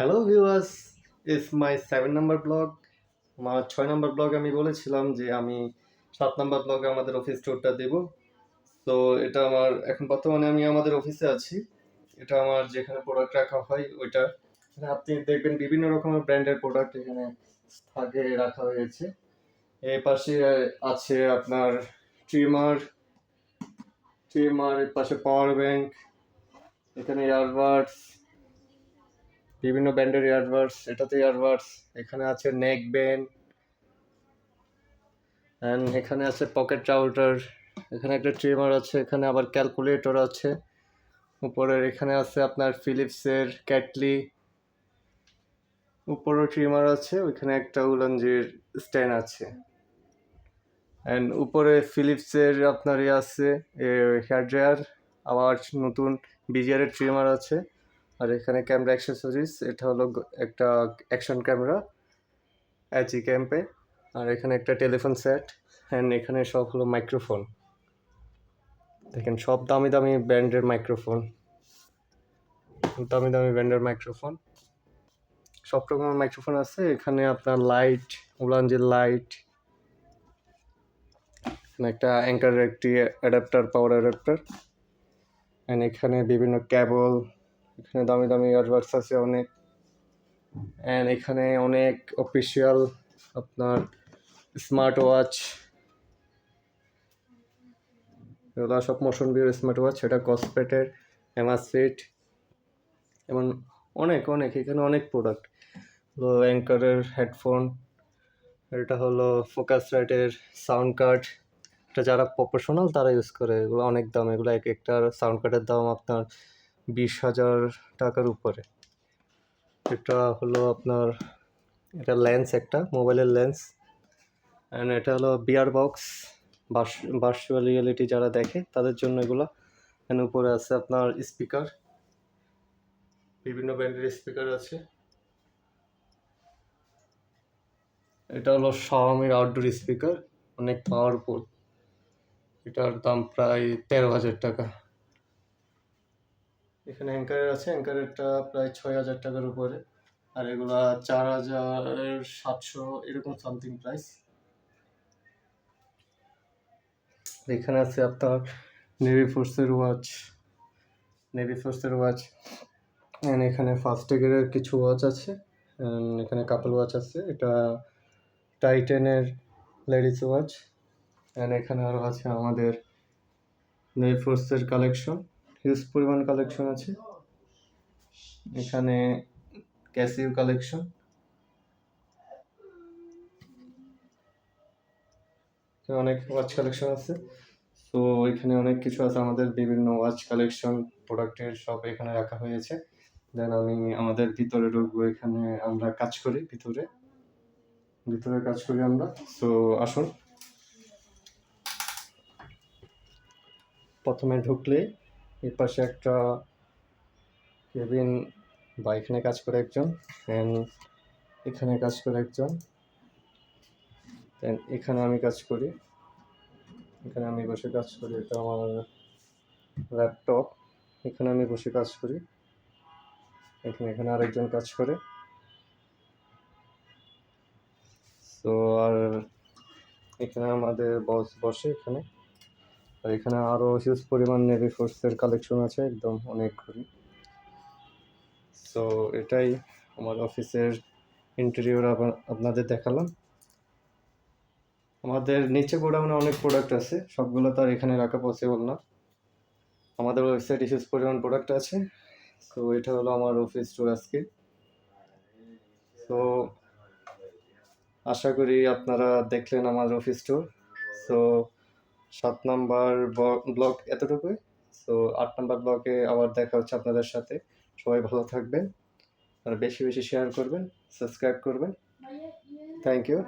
Hello viewers, it's my 7 number blog. আমার 6 number ব্লগে আমি বলেছিলাম যে আমি 7 নাম্বার ব্লগে আমাদের অফিস ট্যুরটা দেব। তো এটা আমার এখন বর্তমানে আমি আমাদের অফিসে আছি। এটা আমার যেখানে প্রোডাক্ট রাখা হয় ওইটা। এখানে আপনি দেখবেন বিভিন্ন রকমের ব্র্যান্ডের প্রোডাক্ট এখানে থাকে রাখা হয়েছে। এই পাশে আছে আপনার ট্রিমার, এর পাশে পাওয়ার ব্যাংক, এখানে ইয়ারবাডস, বিভিন্ন ব্র্যান্ডের ইয়ারবাডস, এটাতে ইয়ারবাডস, এখানে আছে নেক ব্যান্ড, অ্যান্ড এখানে আছে পকেট রাউটার, এখানে একটা ট্রিমার আছে, এখানে আবার ক্যালকুলেটর আছে, উপরের এখানে আছে আপনার ফিলিপসের ক্যাটলি, উপরেও ট্রিমার আছে, ওইখানে একটা উলানজির স্ট্যান্ড আছে, অ্যান্ড উপরে ফিলিপসের আপনার আছে হেয়ার ড্রায়ার, আবার নতুন বিজিআরের ট্রিমার আছে, আর এখানে ক্যামেরা অ্যাক্সেসরিজ, এটা হলো একটা অ্যাকশন ক্যামেরা এইচই ক্যাম্পে, আর এখানে একটা টেলিফোন সেট, অ্যান্ড এখানে সব হলো মাইক্রোফোন। দেখেন সব দামি দামি ব্র্যান্ডের মাইক্রোফোন, সব রকমের মাইক্রোফোন আছে। এখানে আপনার লাইট, উলানজির লাইট, এখানে একটা অ্যাঙ্কারের একটি অ্যাডাপ্টার, পাওয়ার অ্যাডাপ্টার, অ্যান্ড এখানে বিভিন্ন কেবল, এখানে দামি দামি ইয়ারবাডস আছে অনেক, অ্যান্ড এখানে অনেক অফিসিয়াল আপনার স্মার্ট ওয়াচ, এগুলো সব মোশন ভিউর স্মার্ট ওয়াচ, এটা কসপেটের, অ্যামাসফিট, এমন অনেক এখানে অনেক প্রোডাক্ট হলো। অ্যাঙ্কারের হেডফোন, এটা হলো ফোকাস রাইটের সাউন্ড কার্ড, এটা যারা প্রফেশনাল তারা ইউজ করে, এগুলো অনেক দাম, এগুলো এক একটা সাউন্ড কার্ডের দাম আপনার 20,000 টাকার উপরে। এটা হলো আপনার, এটা লেন্স, একটা মোবাইলের লেন্স, অ্যান্ড এটা হলো বিয়ার বক্স, ভার্চুয়াল রিয়েলিটি যারা দেখে তাদের জন্য এগুলো। এর উপরে আছে আপনার স্পিকার, বিভিন্ন ব্র্যান্ডের স্পিকার আছে। এটা হলো শাওমির আউটডোর স্পিকার, অনেক পাওয়ারফুল, এটার দাম প্রায় 13,000 টাকা। এখানে অ্যাঙ্কারের আছে, অ্যাঙ্কারেরটা প্রায় 6,000 টাকার উপরে, আর এগুলা 4,700 এরকম সামথিং প্রাইস। এখানে আছে আপনার নেভি ফোর্সের ওয়াচ, অ্যান্ড এখানে ফার্স্ট এগের কিছু ওয়াচ আছে, এখানে কাপল ওয়াচ আছে, এটা টাইটেনের লেডিস ওয়াচ, অ্যান্ড এখানে আরও আছে আমাদের নেভি ফোর্সের কালেকশন, হিউজ পরিমাণ কালেকশন আছে। এখানে ক্যাসিও কালেকশন, অনেক ওয়াচ কালেকশন আছে। তো এখানে অনেক কিছু আছে, আমাদের বিভিন্ন ওয়াচ কালেকশন প্রোডাক্টের সব এখানে রাখা হয়েছে। দেন আমি আমাদের ভিতরে ঢুকবো, এখানে আমরা কাজ করি, ভিতরে কাজ করি আমরা। সো আসুন, প্রথমে ঢুকলে এর পাশে একটা কেবিন, বা এখানে কাজ করে একজন, অ্যান্ড এখানে কাজ করে একজন, দেন এখানে আমি কাজ করি, এখানে আমি বসে কাজ করি, এটা আমার ল্যাপটপ, এখানে আমি বসে কাজ করি, এখানে আরেকজন কাজ করে। তো আর এখানে আমাদের বস বসে এখানে, আর এখানে আরও হিউজ পরিমাণ নেভি ফোর্সের কালেকশন আছে, একদম অনেক ঘড়ি। সো এটাই আমার অফিসের ইন্টেরিয়র আপনাদের দেখালাম। আমাদের নিচে গোডাউনে অনেক প্রোডাক্ট আছে, সবগুলো তো আর এখানে রাখা পসিবল না, আমাদের ওয়েবসাইটে হিউজ পরিমাণ প্রোডাক্ট আছে। সো এটা হলো আমার অফিস ট্যুর আজকে। সো আশা করি আপনারা দেখলেন আমার office tour. So 7 number blog এতটুকুই। সো 8 নাম্বার ব্লগে আবার দেখা হচ্ছে আপনাদের সাথে। সবাই ভালো থাকবেন, আর বেশি বেশি শেয়ার করবেন, সাবস্ক্রাইব করবেন। Thank you.